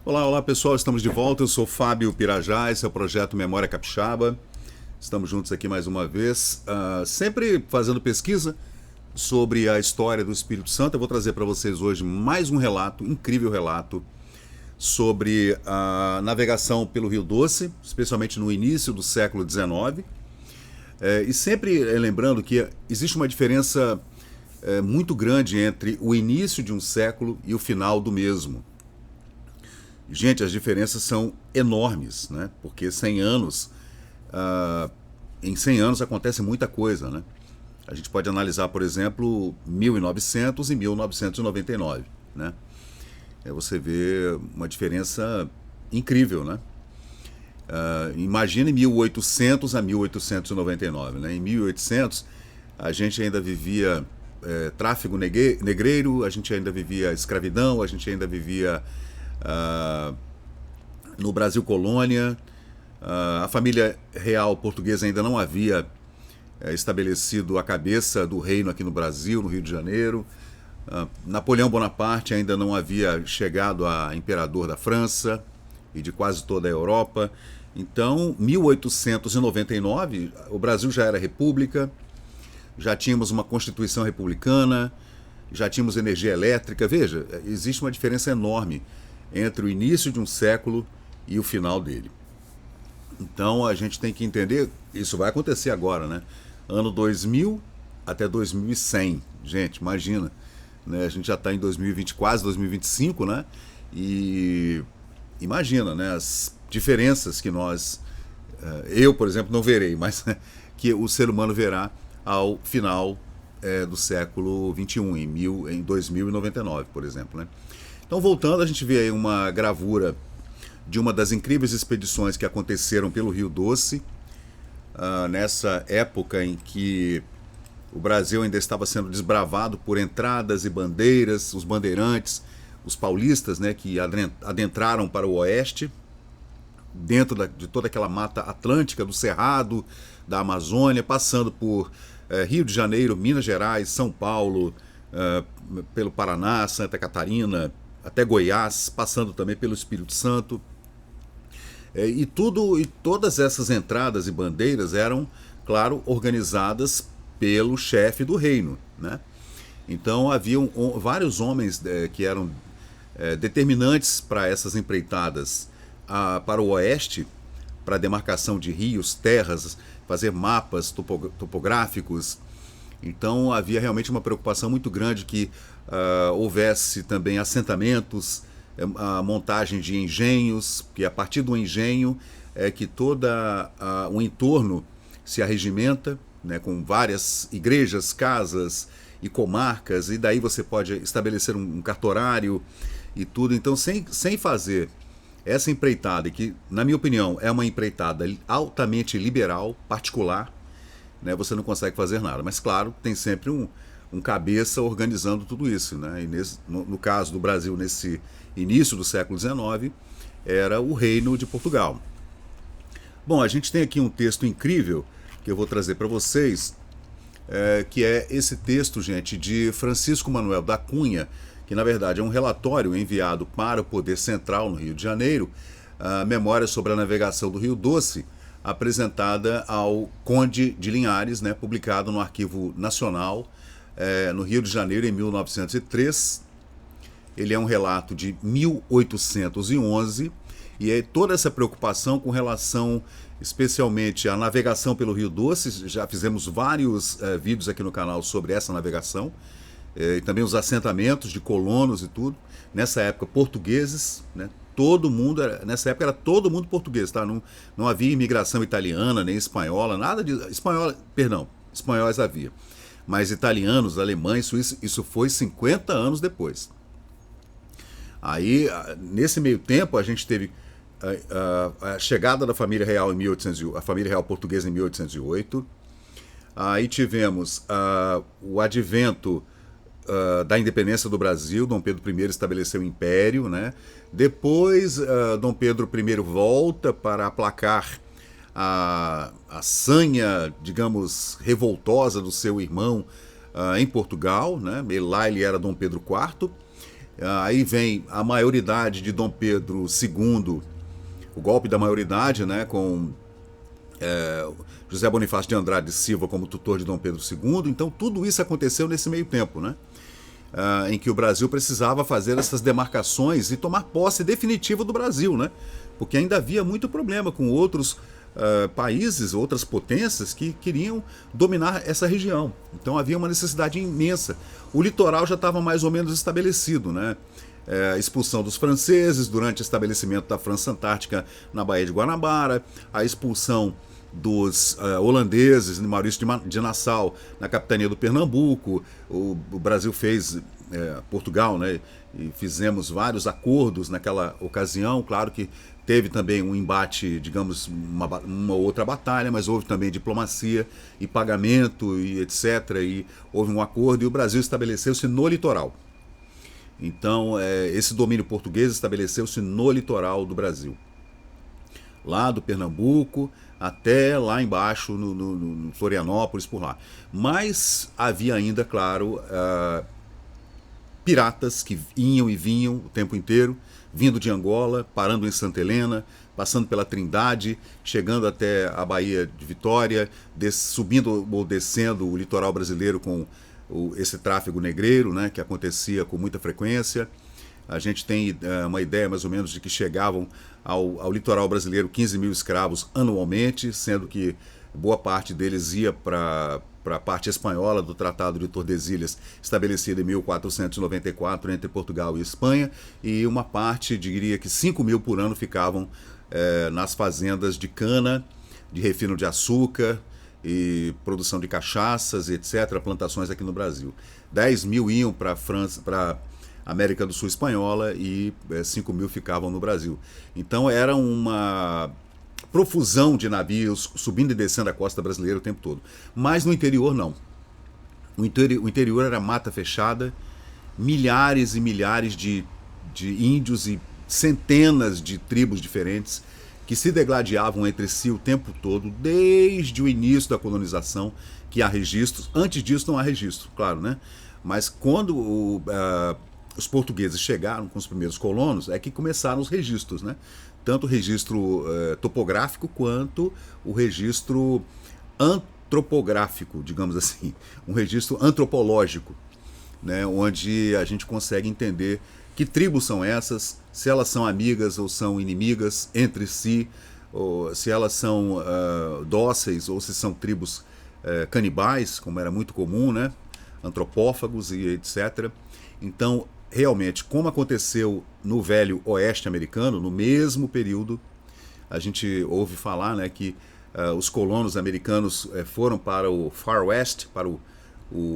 Olá, olá pessoal, estamos de volta. Eu sou Fábio Pirajá, esse é o projeto Memória Capixaba. Estamos juntos aqui mais uma vez, sempre fazendo pesquisa sobre a história do Espírito Santo. Eu vou trazer para vocês hoje mais um relato, incrível relato, sobre a navegação pelo Rio Doce, especialmente no início do século XIX. E sempre lembrando que existe uma diferença muito grande entre o início de um século e o final do mesmo. Gente, as diferenças são enormes, né? Porque 100 anos, em 100 anos acontece muita coisa, né? A gente pode analisar, por exemplo, 1900 e 1999, né? Você vê uma diferença incrível, né? Imagine 1800 a 1899, né? Em 1800 a gente ainda vivia tráfigo negreiro, a gente ainda vivia escravidão, a gente ainda vivia no Brasil colônia, a família real portuguesa ainda não havia estabelecido a cabeça do reino aqui no Brasil, no Rio de Janeiro. Napoleão Bonaparte ainda não havia chegado a imperador da França e de quase toda a Europa. Então, 1899, o Brasil já era república, já tínhamos uma Constituição republicana, já tínhamos energia elétrica. Veja, existe uma diferença enorme entre o início de um século e o final dele. Então a gente tem que entender, isso vai acontecer agora, né? Ano 2000 até 2100, gente, imagina, né? A gente já está em 2020, quase 2025, né? E imagina, né? As diferenças que eu, por exemplo, não verei, mas que o ser humano verá ao final do século 21, em 2099, por exemplo, né? Então, voltando, a gente vê aí uma gravura de uma das incríveis expedições que aconteceram pelo Rio Doce, nessa época em que o Brasil ainda estava sendo desbravado por entradas e bandeiras, os bandeirantes, os paulistas, né, que adentraram para o oeste, dentro de toda aquela mata atlântica, do Cerrado, da Amazônia, passando por Rio de Janeiro, Minas Gerais, São Paulo, pelo Paraná, Santa Catarina, até Goiás, passando também pelo Espírito Santo. E todas essas entradas e bandeiras eram, claro, organizadas pelo chefe do reino, né? Então haviam vários homens que eram determinantes para essas empreitadas para o oeste, para a demarcação de rios, terras, fazer mapas topográficos. Então havia realmente uma preocupação muito grande que houvesse também assentamentos, a montagem de engenhos, que a partir do engenho é que todo o entorno se arregimenta, né, com várias igrejas, casas e comarcas, e daí você pode estabelecer um cartorário e tudo. Então, sem fazer essa empreitada, que, na minha opinião, é uma empreitada altamente liberal, particular, né, você não consegue fazer nada. Mas, claro, tem sempre um cabeça organizando tudo isso, né? E no caso do Brasil, nesse início do século XIX, era o Reino de Portugal. Bom, a gente tem aqui um texto incrível que eu vou trazer para vocês, que é esse texto, gente, de Francisco Manuel da Cunha, que na verdade é um relatório enviado para o Poder Central no Rio de Janeiro, Memória sobre a Navegação do Rio Doce, apresentada ao Conde de Linhares, né, publicado no Arquivo Nacional, no Rio de Janeiro, em 1903. Ele é um relato de 1811 e é toda essa preocupação com relação especialmente à navegação pelo Rio Doce. Já fizemos vários vídeos aqui no canal sobre essa navegação, e também os assentamentos de colonos e tudo. Nessa época, portugueses, né? Nessa época era todo mundo português, tá? Não havia imigração italiana, nem espanhola, nada de... espanhóis havia. Mas italianos, alemães, suíços, isso foi 50 anos depois. Aí, nesse meio tempo, a gente teve a chegada da família real a família real portuguesa em 1808. Aí tivemos o advento da independência do Brasil. Dom Pedro I estabeleceu o império, né? Depois, Dom Pedro I volta para aplacar a sanha, digamos, revoltosa do seu irmão em Portugal, né? Lá ele era Dom Pedro IV. Aí vem a maioridade de Dom Pedro II, o golpe da maioridade, né, com José Bonifácio de Andrade e Silva como tutor de Dom Pedro II. Então tudo isso aconteceu nesse meio tempo, né? Em que o Brasil precisava fazer essas demarcações e tomar posse definitiva do Brasil, né? Porque ainda havia muito problema com outros países, outras potências que queriam dominar essa região. Então havia uma necessidade imensa. O litoral já estava mais ou menos estabelecido, né? A expulsão dos franceses durante o estabelecimento da França Antártica na Baía de Guanabara, a expulsão dos holandeses, de Maurício de Nassau, na capitania do Pernambuco. O Brasil fez, Portugal, né, e fizemos vários acordos naquela ocasião. Claro que teve também um embate, digamos, uma outra batalha, mas houve também diplomacia e pagamento e etc. E houve um acordo e o Brasil estabeleceu-se no litoral. Então, esse domínio português estabeleceu-se no litoral do Brasil. Lá do Pernambuco até lá embaixo no Florianópolis, por lá. Mas havia ainda, claro, piratas que iam e vinham o tempo inteiro, vindo de Angola, parando em Santa Helena, passando pela Trindade, chegando até a Baía de Vitória, subindo ou descendo o litoral brasileiro com esse tráfego negreiro, né, que acontecia com muita frequência. A gente tem uma ideia mais ou menos de que chegavam ao litoral brasileiro 15 mil escravos anualmente, sendo que boa parte deles ia para a parte espanhola do Tratado de Tordesilhas, estabelecido em 1494 entre Portugal e Espanha, e uma parte, diria que 5 mil por ano, ficavam nas fazendas de cana, de refino de açúcar e produção de cachaças, etc., plantações aqui no Brasil. 10 mil iam para a França, para América do Sul espanhola, e 5 mil ficavam no Brasil. Então era uma profusão de navios subindo e descendo a costa brasileira o tempo todo. Mas no interior não. O interior era mata fechada, milhares e milhares de índios e centenas de tribos diferentes que se degladiavam entre si o tempo todo, desde o início da colonização, que há registros. Antes disso não há registro, claro, né? Mas quando os portugueses chegaram com os primeiros colonos, é que começaram os registros, né? Tanto o registro topográfico quanto o registro antropográfico, digamos assim, um registro antropológico, né? Onde a gente consegue entender que tribos são essas, se elas são amigas ou são inimigas entre si, ou se elas são dóceis ou se são tribos canibais, como era muito comum, né? Antropófagos e etc. Então, realmente, como aconteceu no velho oeste americano, no mesmo período, a gente ouve falar, né, que os colonos americanos foram para o Far West, para o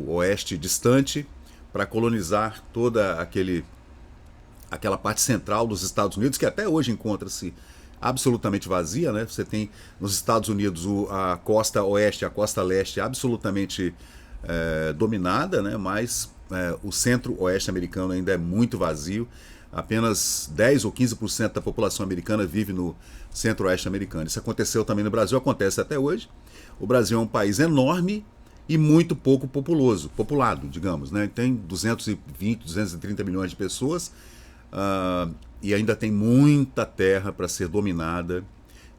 oeste distante, para colonizar toda aquela parte central dos Estados Unidos, que até hoje encontra-se absolutamente vazia, né? Você tem nos Estados Unidos a costa oeste e a costa leste absolutamente dominada, né? Mas o centro-oeste americano ainda é muito vazio. Apenas 10 ou 15% da população americana vive no centro-oeste americano. Isso aconteceu também no Brasil, acontece até hoje. O Brasil é um país enorme e muito pouco populado, digamos, né? Tem 220, 230 milhões de pessoas, e ainda tem muita terra para ser dominada,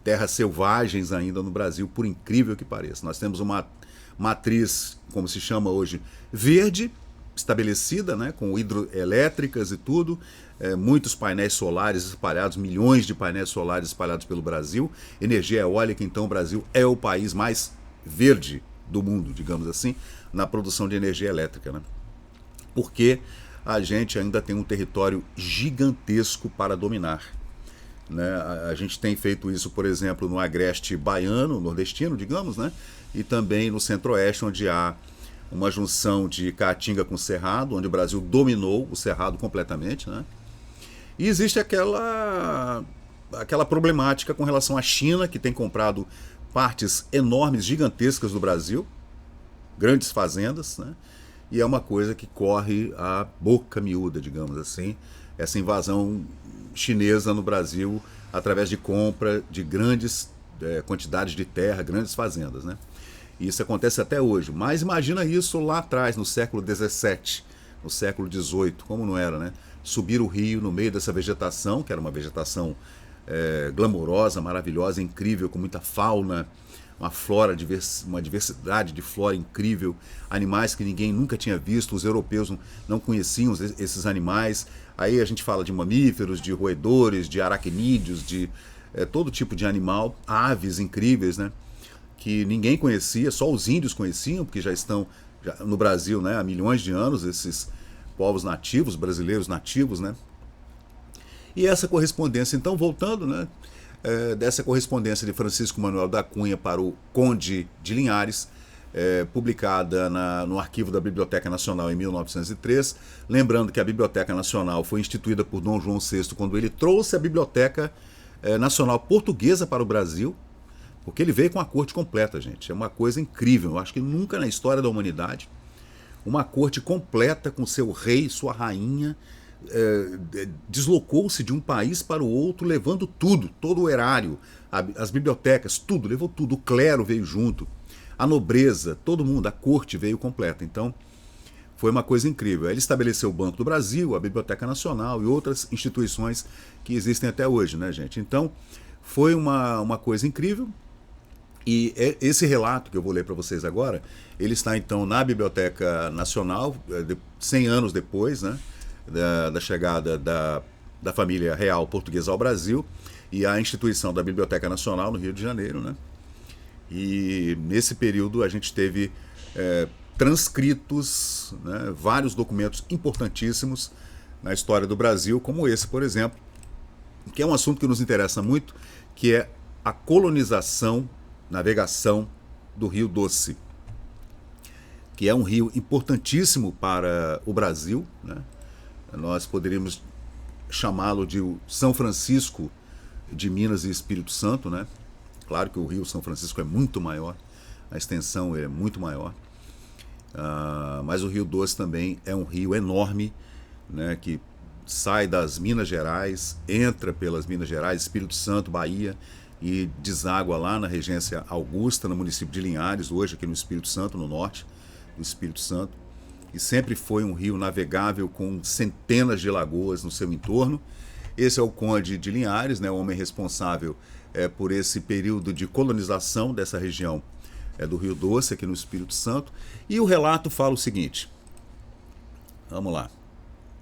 terras selvagens ainda no Brasil, por incrível que pareça. Nós temos uma matriz, como se chama hoje, verde, estabelecida, né, com hidroelétricas e tudo, muitos painéis solares espalhados, milhões de painéis solares espalhados pelo Brasil, energia eólica. Então o Brasil é o país mais verde do mundo, digamos assim, na produção de energia elétrica, né? Porque a gente ainda tem um território gigantesco para dominar, né? A gente tem feito isso, por exemplo, no agreste baiano, nordestino, digamos, né? E também no centro-oeste, onde há uma junção de Caatinga com Cerrado, onde o Brasil dominou o Cerrado completamente, né? E existe aquela problemática com relação à China, que tem comprado partes enormes, gigantescas do Brasil, grandes fazendas, né? E é uma coisa que corre a boca miúda, digamos assim, essa invasão chinesa no Brasil através de compra de grandes quantidades de terra, grandes fazendas, né? E isso acontece até hoje. Mas imagina isso lá atrás, no século XVII, no século XVIII, como não era, né? subir o rio no meio dessa vegetação, que era uma vegetação glamourosa, maravilhosa, incrível, com muita fauna, uma flora, uma diversidade de flora incrível, animais que ninguém nunca tinha visto, os europeus não conheciam esses animais. Aí a gente fala de mamíferos, de roedores, de aracnídeos, de todo tipo de animal, aves incríveis, né? Que ninguém conhecia, só os índios conheciam, porque já estão no Brasil, né, há milhões de anos, esses povos nativos, brasileiros nativos, né? E essa correspondência, então, voltando, né, dessa correspondência de Francisco Manuel da Cunha para o Conde de Linhares, publicada no arquivo da Biblioteca Nacional em 1903, lembrando que a Biblioteca Nacional foi instituída por Dom João VI quando ele trouxe a Biblioteca Nacional Portuguesa para o Brasil, porque ele veio com a corte completa, gente. É uma coisa incrível. Eu acho que nunca na história da humanidade uma corte completa com seu rei, sua rainha, deslocou-se de um país para o outro, levando tudo, todo o erário, as bibliotecas, tudo, levou tudo. O clero veio junto, a nobreza, todo mundo, a corte veio completa. Então, foi uma coisa incrível. Ele estabeleceu o Banco do Brasil, a Biblioteca Nacional e outras instituições que existem até hoje, né, gente? Então, foi uma coisa incrível. E esse relato que eu vou ler para vocês agora, ele está então na Biblioteca Nacional, 100 anos depois, né, da chegada da família real portuguesa ao Brasil, e a instituição da Biblioteca Nacional no Rio de Janeiro, né? E nesse período a gente teve transcritos, né, vários documentos importantíssimos na história do Brasil, como esse, por exemplo, que é um assunto que nos interessa muito, que é a colonização, navegação do Rio Doce, que é um rio importantíssimo para o Brasil, né? Nós poderíamos chamá-lo de São Francisco de Minas e Espírito Santo, né? Claro que o rio São Francisco é muito maior, a extensão é muito maior, mas o Rio Doce também é um rio enorme, né, que sai das Minas Gerais, entra pelas Minas Gerais, Espírito Santo, Bahia, e deságua lá na Regência Augusta, no município de Linhares, hoje aqui no Espírito Santo, no norte do Espírito Santo. E sempre foi um rio navegável com centenas de lagoas no seu entorno. Esse é o Conde de Linhares, né, o homem responsável por esse período de colonização dessa região do Rio Doce, aqui no Espírito Santo. E o relato fala o seguinte, vamos lá,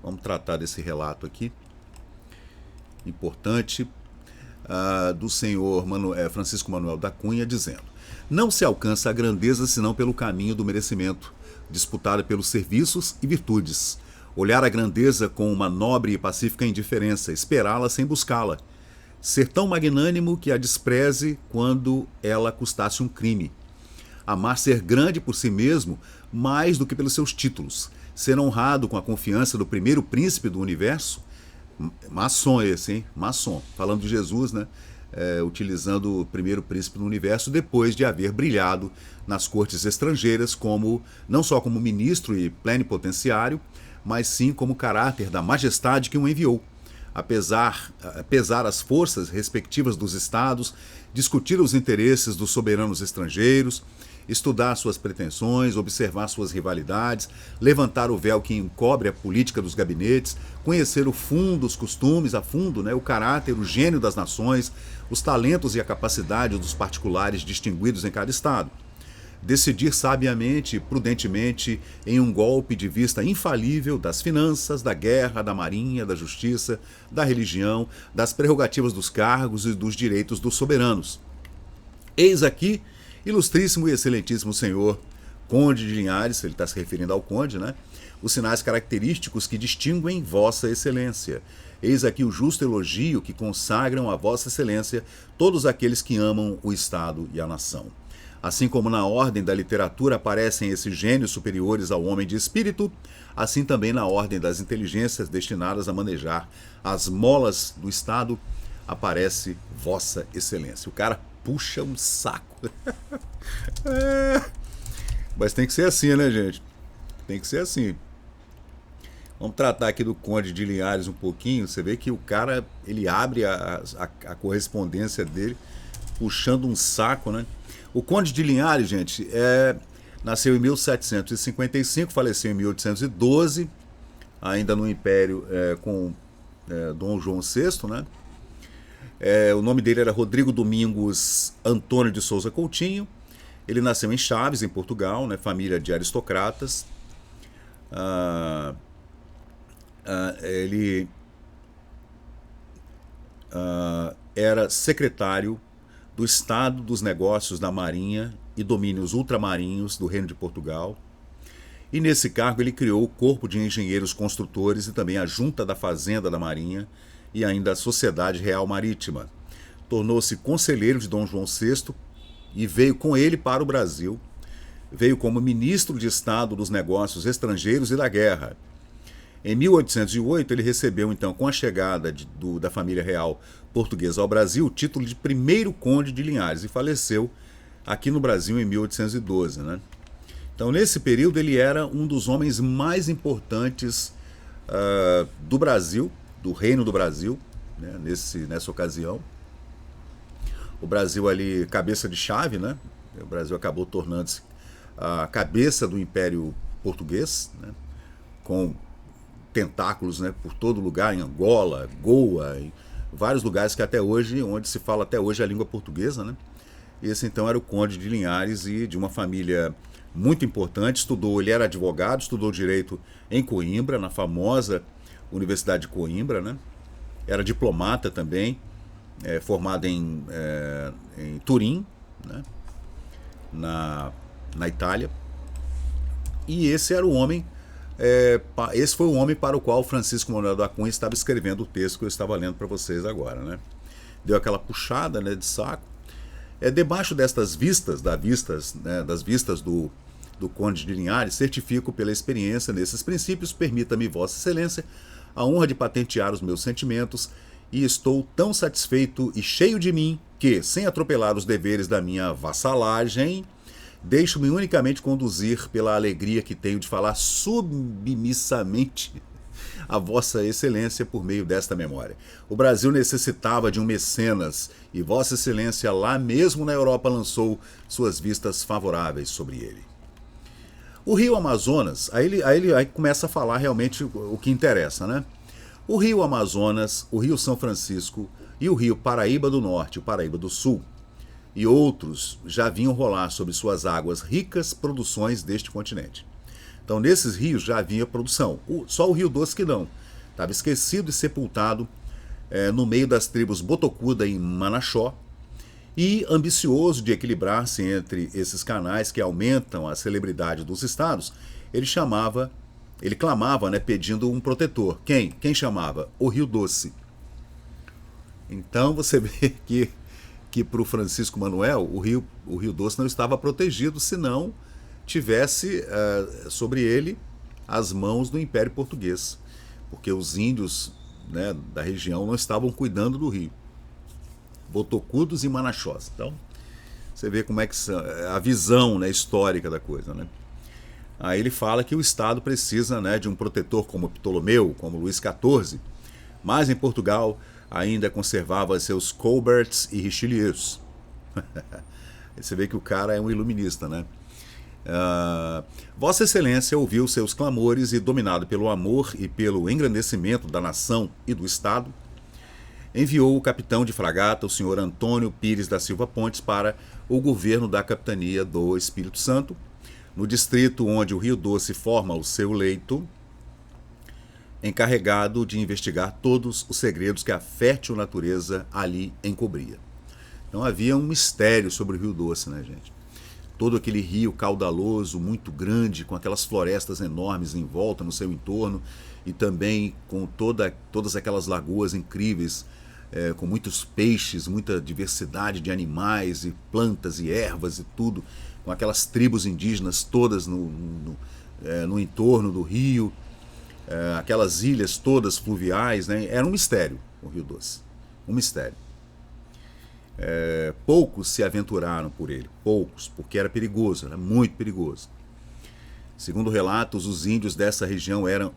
vamos tratar desse relato aqui, importante, do senhor Francisco Manuel da Cunha, dizendo: não se alcança a grandeza senão pelo caminho do merecimento, disputada pelos serviços e virtudes. Olhar a grandeza com uma nobre e pacífica indiferença, esperá-la sem buscá-la. Ser tão magnânimo que a despreze quando ela custasse um crime. Amar ser grande por si mesmo mais do que pelos seus títulos. Ser honrado com a confiança do primeiro príncipe do universo. Maçom esse, hein? Maçom. Falando de Jesus, né? Utilizando o primeiro príncipe do universo depois de haver brilhado nas cortes estrangeiras não só como ministro e plenipotenciário, mas sim como caráter da majestade que o enviou. Pesar as forças respectivas dos estados, discutir os interesses dos soberanos estrangeiros, estudar suas pretensões, observar suas rivalidades, levantar o véu que encobre a política dos gabinetes, conhecer o fundo, os costumes a fundo, né, o caráter, o gênio das nações, os talentos e a capacidade dos particulares distinguidos em cada estado. Decidir sabiamente, prudentemente, em um golpe de vista infalível das finanças, da guerra, da marinha, da justiça, da religião, das prerrogativas dos cargos e dos direitos dos soberanos. Eis aqui, ilustríssimo e excelentíssimo senhor Conde de Linhares, ele está se referindo ao Conde, né? Os sinais característicos que distinguem Vossa Excelência. Eis aqui o justo elogio que consagram a Vossa Excelência todos aqueles que amam o Estado e a nação. Assim como na ordem da literatura aparecem esses gênios superiores ao homem de espírito, assim também na ordem das inteligências destinadas a manejar as molas do Estado aparece Vossa Excelência. O cara puxa um saco. Mas tem que ser assim, né, gente? Tem que ser assim. Vamos tratar aqui do Conde de Linhares um pouquinho. Você vê que o cara, ele abre a correspondência dele puxando um saco, né? O Conde de Linhares, gente, nasceu em 1755, faleceu em 1812, ainda no Império com Dom João VI, né? O nome dele era Rodrigo Domingos Antônio de Souza Coutinho. Ele nasceu em Chaves, em Portugal, né? Família de aristocratas. Ele era secretário do Estado dos Negócios da Marinha e Domínios Ultramarinhos do Reino de Portugal. E nesse cargo ele criou o Corpo de Engenheiros Construtores e também a Junta da Fazenda da Marinha e ainda a Sociedade Real Marítima. Tornou-se conselheiro de Dom João VI e veio com ele para o Brasil. Veio como ministro de Estado dos Negócios Estrangeiros e da Guerra. Em 1808, ele recebeu, então, com a chegada da família real portuguesa ao Brasil, o título de primeiro conde de Linhares e faleceu aqui no Brasil em 1812, né? Então, nesse período, ele era um dos homens mais importantes do Brasil, do Reino do Brasil, né? Nessa ocasião. O Brasil ali, cabeça de chave, né? O Brasil acabou tornando-se a cabeça do Império Português, né? Com tentáculos, né, por todo lugar, em Angola, Goa, em vários lugares que até hoje, onde se fala até hoje a língua portuguesa, né? Esse então era o Conde de Linhares e de uma família muito importante. Ele era advogado, estudou direito em Coimbra, na famosa Universidade de Coimbra, né? Era diplomata também, formado em Turim, né? na Itália. E esse era o homem. Esse foi o homem para o qual Francisco Manuel da Cunha estava escrevendo o texto que eu estava lendo para vocês agora, né? Deu aquela puxada, né, de saco. Debaixo destas vistas, das vistas do Conde de Linhares, certifico pela experiência nesses princípios, permita-me, Vossa Excelência, a honra de patentear os meus sentimentos, e estou tão satisfeito e cheio de mim que, sem atropelar os deveres da minha vassalagem, deixo-me unicamente conduzir pela alegria que tenho de falar submissamente a Vossa Excelência por meio desta memória. O Brasil necessitava de um mecenas e Vossa Excelência lá mesmo na Europa lançou suas vistas favoráveis sobre ele. O rio Amazonas, aí começa a falar realmente o que interessa, né? O rio Amazonas, o rio São Francisco e o rio Paraíba do Norte, o Paraíba do Sul, e outros já vinham rolar sobre suas águas ricas produções deste continente. Então, nesses rios já havia produção. Só o Rio Doce que não. Estava esquecido e sepultado no meio das tribos Botocuda e Manachó, e ambicioso de equilibrar-se entre esses canais que aumentam a celebridade dos estados, ele clamava, né, pedindo um protetor. Quem chamava? O Rio Doce. Então você vê que para o Francisco Manuel o Rio Doce não estava protegido, senão tivesse sobre ele as mãos do Império Português, porque os índios, né, da região não estavam cuidando do rio. Botocudos e Manachós. Então você vê como é que a visão, né, histórica da coisa, né? Aí ele fala que o Estado precisa, né, de um protetor como Ptolomeu, como Luís XIV, mas em Portugal ainda conservava seus Colberts e Richelieus. Você vê que o cara é um iluminista, né? Vossa Excelência ouviu seus clamores e, dominado pelo amor e pelo engrandecimento da nação e do Estado, enviou o capitão de fragata, o senhor Antônio Pires da Silva Pontes, para o governo da capitania do Espírito Santo, no distrito onde o Rio Doce forma o seu leito, encarregado de investigar todos os segredos que a fértil natureza ali encobria. Então havia um mistério sobre o Rio Doce, né, gente? Todo aquele rio caudaloso, muito grande, com aquelas florestas enormes em volta, no seu entorno, e também com todas aquelas lagoas incríveis, com muitos peixes, muita diversidade de animais e plantas e ervas e tudo, com aquelas tribos indígenas todas no entorno do rio, aquelas ilhas todas fluviais, né? Era um mistério o Rio Doce, um mistério. Poucos se aventuraram por ele, poucos, porque era perigoso, era muito perigoso. Segundo relatos, os índios dessa região eram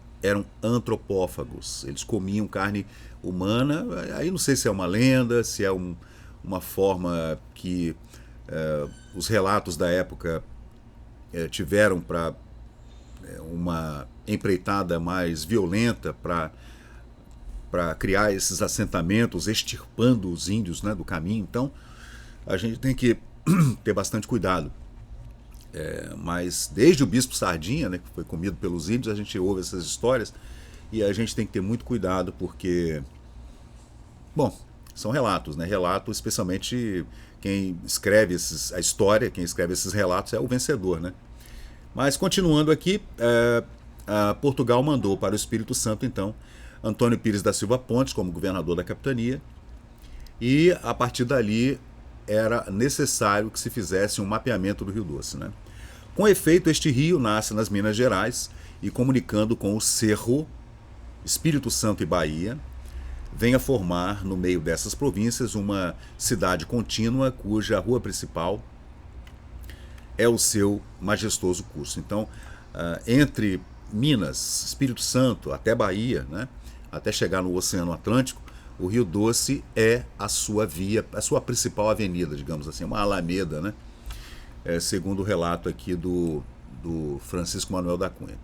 antropófagos, eles comiam carne humana. Aí não sei se é uma lenda, se é uma forma que os relatos da época tiveram para uma empreitada mais violenta para criar esses assentamentos, extirpando os índios, né, do caminho. Então, a gente tem que ter bastante cuidado. Mas desde o Bispo Sardinha, né, que foi comido pelos índios, a gente ouve essas histórias e a gente tem que ter muito cuidado porque, bom, são relatos, né? Relatos, especialmente quem escreve a história, quem escreve esses relatos é o vencedor, né? Mas continuando aqui, Portugal mandou para o Espírito Santo, então, Antônio Pires da Silva Pontes como governador da capitania, e a partir dali era necessário que se fizesse um mapeamento do Rio Doce, né? Com efeito, este rio nasce nas Minas Gerais e, comunicando com o Cerro, Espírito Santo e Bahia, vem a formar no meio dessas províncias uma cidade contínua cuja rua principal é o seu majestoso curso. Então, entre Minas, Espírito Santo até Bahia, né, até chegar no Oceano Atlântico, o Rio Doce é a sua via, a sua principal avenida, digamos assim, uma alameda, né, segundo o relato aqui do Francisco Manuel da Cunha.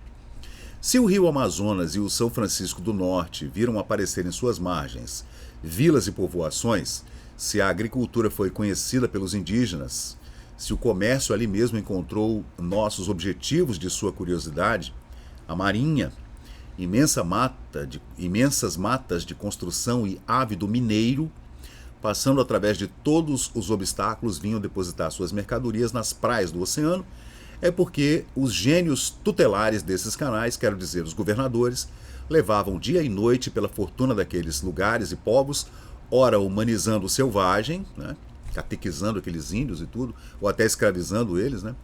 Se o rio Amazonas e o São Francisco do Norte viram aparecer em suas margens vilas e povoações, se a agricultura foi conhecida pelos indígenas, se o comércio ali mesmo encontrou nossos objetivos de sua curiosidade, a marinha, imensas matas de construção e ávido mineiro, passando através de todos os obstáculos, vinham depositar suas mercadorias nas praias do oceano, é porque os gênios tutelares desses canais, quero dizer, os governadores, levavam dia e noite pela fortuna daqueles lugares e povos, ora humanizando o selvagem, né, catequizando aqueles índios e tudo, ou até escravizando eles, né,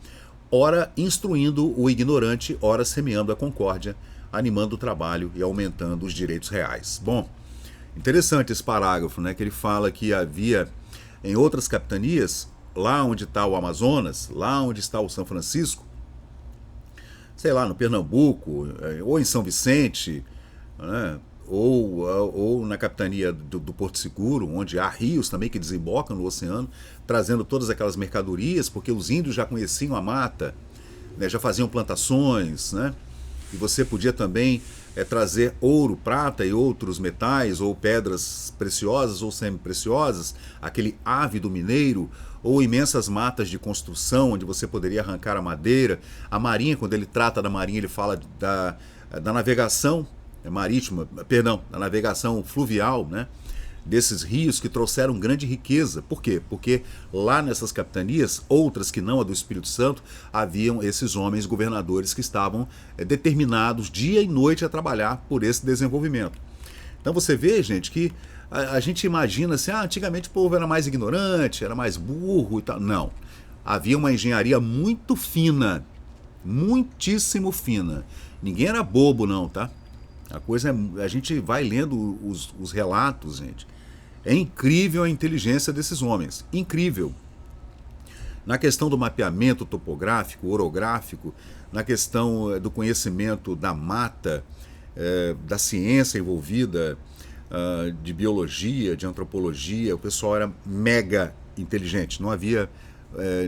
ora instruindo o ignorante, ora semeando a concórdia, animando o trabalho e aumentando os direitos reais. Bom, interessante esse parágrafo, né, que ele fala que havia em outras capitanias, lá onde está o Amazonas, lá onde está o São Francisco, sei lá, no Pernambuco, ou em São Vicente, né, ou na capitania do Porto Seguro, onde há rios também que desembocam no oceano, trazendo todas aquelas mercadorias, porque os índios já conheciam a mata, né, já faziam plantações, né, e você podia também trazer ouro, prata e outros metais, ou pedras preciosas ou semi-preciosas, aquele ávido mineiro, ou imensas matas de construção, onde você poderia arrancar a madeira. A marinha, quando ele trata da marinha, ele fala da navegação marítima, perdão, da navegação fluvial, né? Desses rios que trouxeram grande riqueza. Por quê? Porque lá nessas capitanias, outras que não a do Espírito Santo, haviam esses homens governadores que estavam determinados dia e noite a trabalhar por esse desenvolvimento. Então você vê, gente, que a gente imagina assim, antigamente o povo era mais ignorante, era mais burro e tal. Não. Havia uma engenharia muito fina, muitíssimo fina. Ninguém era bobo, não, tá? A coisa a gente vai lendo os relatos, gente. É incrível a inteligência desses homens. Incrível. Na questão do mapeamento topográfico, orográfico, na questão do conhecimento da mata, da ciência envolvida, de biologia, de antropologia, o pessoal era mega inteligente. Não havia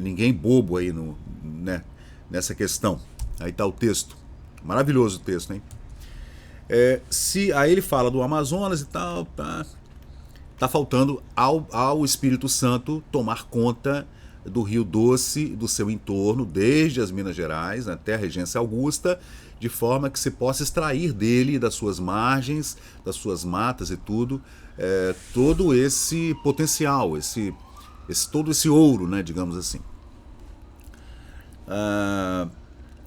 ninguém bobo aí né, nessa questão. Aí está o texto. Maravilhoso o texto, hein? Aí ele fala do Amazonas e tal, tá faltando ao Espírito Santo tomar conta do Rio Doce, do seu entorno, desde as Minas Gerais até a Regência Augusta, de forma que se possa extrair dele, das suas margens, das suas matas e tudo, todo esse potencial, todo esse ouro, né, digamos assim.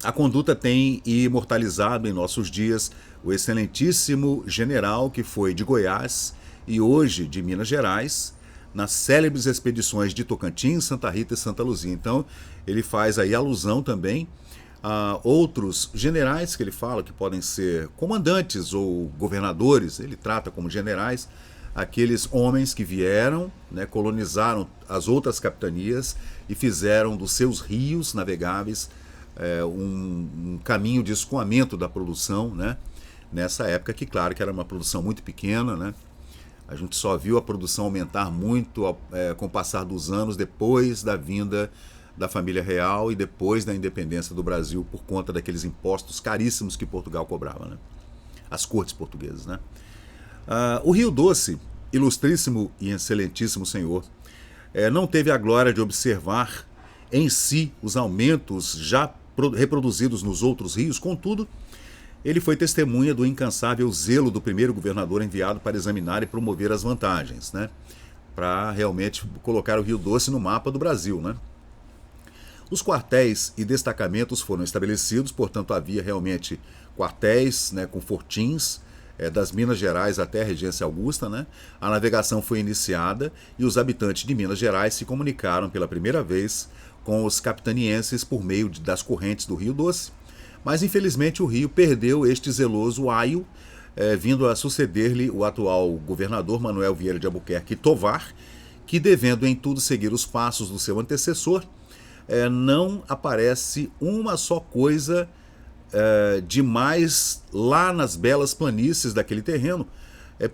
A conduta tem imortalizado em nossos dias o excelentíssimo general que foi de Goiás e hoje de Minas Gerais, nas célebres expedições de Tocantins, Santa Rita e Santa Luzia. Então, ele faz aí alusão também a outros generais que ele fala que podem ser comandantes ou governadores, ele trata como generais, aqueles homens que vieram, né, colonizaram as outras capitanias e fizeram dos seus rios navegáveis um caminho de escoamento da produção, né? Nessa época que, claro, que era uma produção muito pequena, né? A gente só viu a produção aumentar muito com o passar dos anos depois da vinda da família real e depois da independência do Brasil por conta daqueles impostos caríssimos que Portugal cobrava, né? As cortes portuguesas, né? O Rio Doce, ilustríssimo e excelentíssimo senhor, não teve a glória de observar em si os aumentos já reproduzidos nos outros rios, contudo, ele foi testemunha do incansável zelo do primeiro governador enviado para examinar e promover as vantagens, né? Para realmente colocar o Rio Doce no mapa do Brasil, né? Os quartéis e destacamentos foram estabelecidos, portanto havia realmente quartéis, né, com fortins, das Minas Gerais até a Regência Augusta, né? A navegação foi iniciada e os habitantes de Minas Gerais se comunicaram pela primeira vez com os capitanienses por meio das correntes do Rio Doce, mas infelizmente o Rio perdeu este zeloso aio, vindo a suceder-lhe o atual governador Manuel Vieira de Albuquerque Tovar, que, devendo em tudo seguir os passos do seu antecessor, não aparece uma só coisa demais lá nas belas planícies daquele terreno,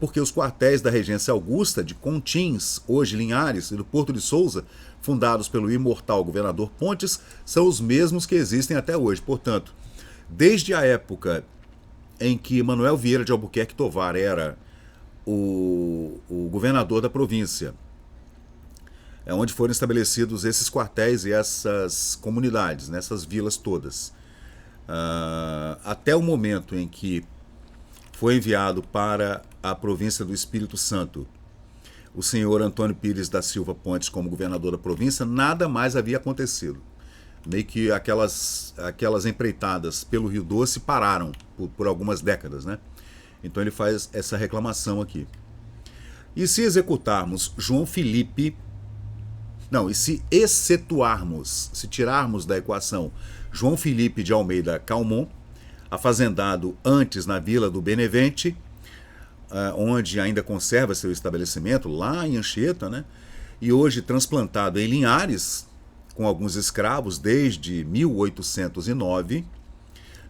porque os quartéis da Regência Augusta, de Contins, hoje Linhares, e do Porto de Souza, fundados pelo imortal governador Pontes, são os mesmos que existem até hoje. Portanto, desde a época em que Manuel Vieira de Albuquerque Tovar era o governador da província, onde foram estabelecidos esses quartéis e essas comunidades, nessas vilas todas, até o momento em que foi enviado para a província do Espírito Santo o senhor Antônio Pires da Silva Pontes como governador da província, nada mais havia acontecido. Meio que aquelas empreitadas pelo Rio Doce pararam por algumas décadas, né? Então ele faz essa reclamação aqui. E se executarmos João Felipe... Não, e se excetuarmos, se tirarmos da equação João Felipe de Almeida Calmon, afazendado antes na vila do Benevente, onde ainda conserva seu estabelecimento, lá em Anchieta, né? E hoje transplantado em Linhares, com alguns escravos desde 1809,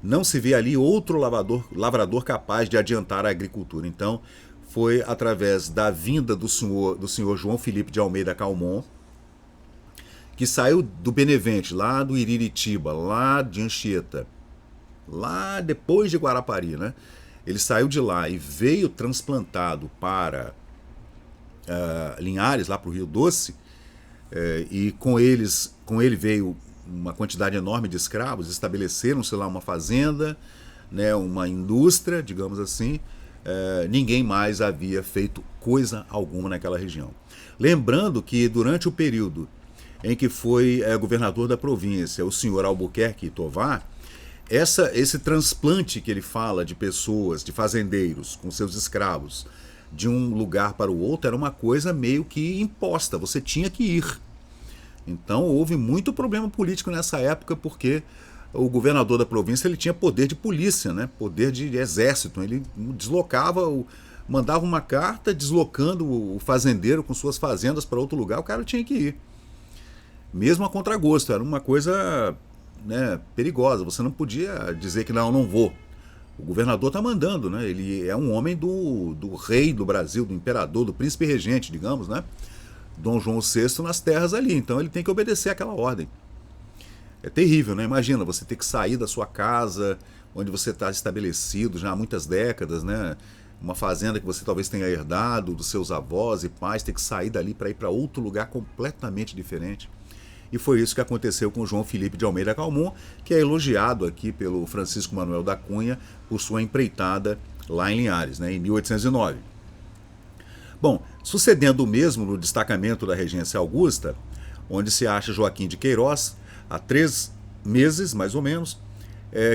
não se vê ali outro lavrador capaz de adiantar a agricultura. Então, foi através da vinda do senhor João Felipe de Almeida Calmon, que saiu do Benevente, lá do Iriritiba, lá de Anchieta, lá depois de Guarapari, né? Ele saiu de lá e veio transplantado para Linhares, lá para o Rio Doce, e com ele veio uma quantidade enorme de escravos, estabeleceram-se lá uma fazenda, né, uma indústria, digamos assim. Ninguém mais havia feito coisa alguma naquela região. Lembrando que durante o período em que foi governador da província o senhor Albuquerque Tovar, esse transplante que ele fala de pessoas, de fazendeiros com seus escravos, de um lugar para o outro, era uma coisa meio que imposta, você tinha que ir. Então houve muito problema político nessa época, porque o governador da província ele tinha poder de polícia, né? Poder de exército. Ele deslocava, mandava uma carta deslocando o fazendeiro com suas fazendas para outro lugar, o cara tinha que ir. Mesmo a contragosto, era uma coisa, né, perigosa. Você não podia dizer que não vou. O governador está mandando, né? Ele é um homem do rei do Brasil, do imperador, do príncipe regente, digamos, né? Dom João VI nas terras ali. Então ele tem que obedecer aquela ordem. É terrível, né? Imagina, você ter que sair da sua casa, onde você está estabelecido já há muitas décadas, né? Uma fazenda que você talvez tenha herdado dos seus avós e pais, ter que sair dali para ir para outro lugar completamente diferente. E foi isso que aconteceu com João Felipe de Almeida Calmon, que é elogiado aqui pelo Francisco Manuel da Cunha por sua empreitada lá em Linhares, né, em 1809. Bom, sucedendo o mesmo no destacamento da Regência Augusta, onde se acha Joaquim de Queiroz, há 3 meses, mais ou menos,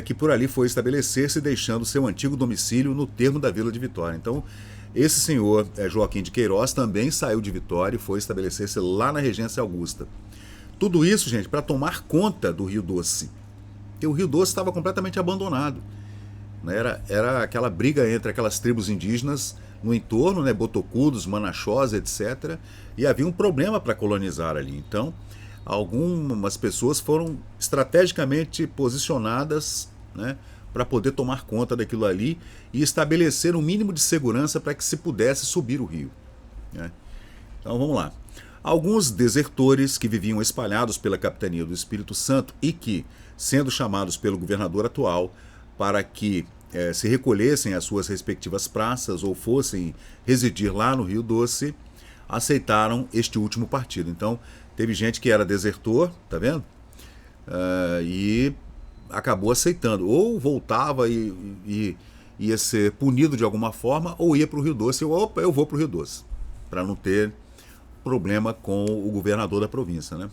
que por ali foi estabelecer-se, deixando seu antigo domicílio no termo da Vila de Vitória. Então, esse senhor Joaquim de Queiroz também saiu de Vitória e foi estabelecer-se lá na Regência Augusta. Tudo isso, gente, para tomar conta do Rio Doce. Porque o Rio Doce estava completamente abandonado. Era aquela briga entre aquelas tribos indígenas no entorno, né, botocudos, manaxós, etc. E havia um problema para colonizar ali. Então, algumas pessoas foram estrategicamente posicionadas, né, para poder tomar conta daquilo ali e estabelecer um mínimo de segurança para que se pudesse subir o rio, né? Então, vamos lá. Alguns desertores que viviam espalhados pela capitania do Espírito Santo e que, sendo chamados pelo governador atual para que se recolhessem às suas respectivas praças ou fossem residir lá no Rio Doce, aceitaram este último partido. Então, teve gente que era desertor, tá vendo? E acabou aceitando. Ou voltava e ia ser punido de alguma forma, ou ia para o Rio Doce, ou opa, eu vou para o Rio Doce, para não ter problema com o governador da província, né?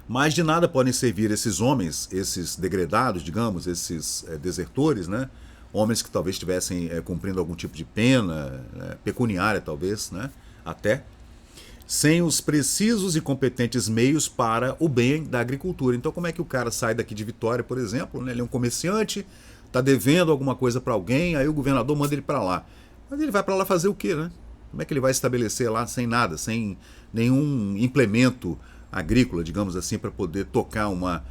Mas de nada podem servir esses homens, esses degredados, digamos, esses desertores, né? Homens que talvez estivessem cumprindo algum tipo de pena, pecuniária talvez, né? Até, sem os precisos e competentes meios para o bem da agricultura. Então como é que o cara sai daqui de Vitória, por exemplo, né? Ele é um comerciante, está devendo alguma coisa para alguém, aí o governador manda ele para lá. Mas ele vai para lá fazer o quê, né? Como é que ele vai estabelecer lá sem nada, sem nenhum implemento agrícola, digamos assim, para poder tocar uma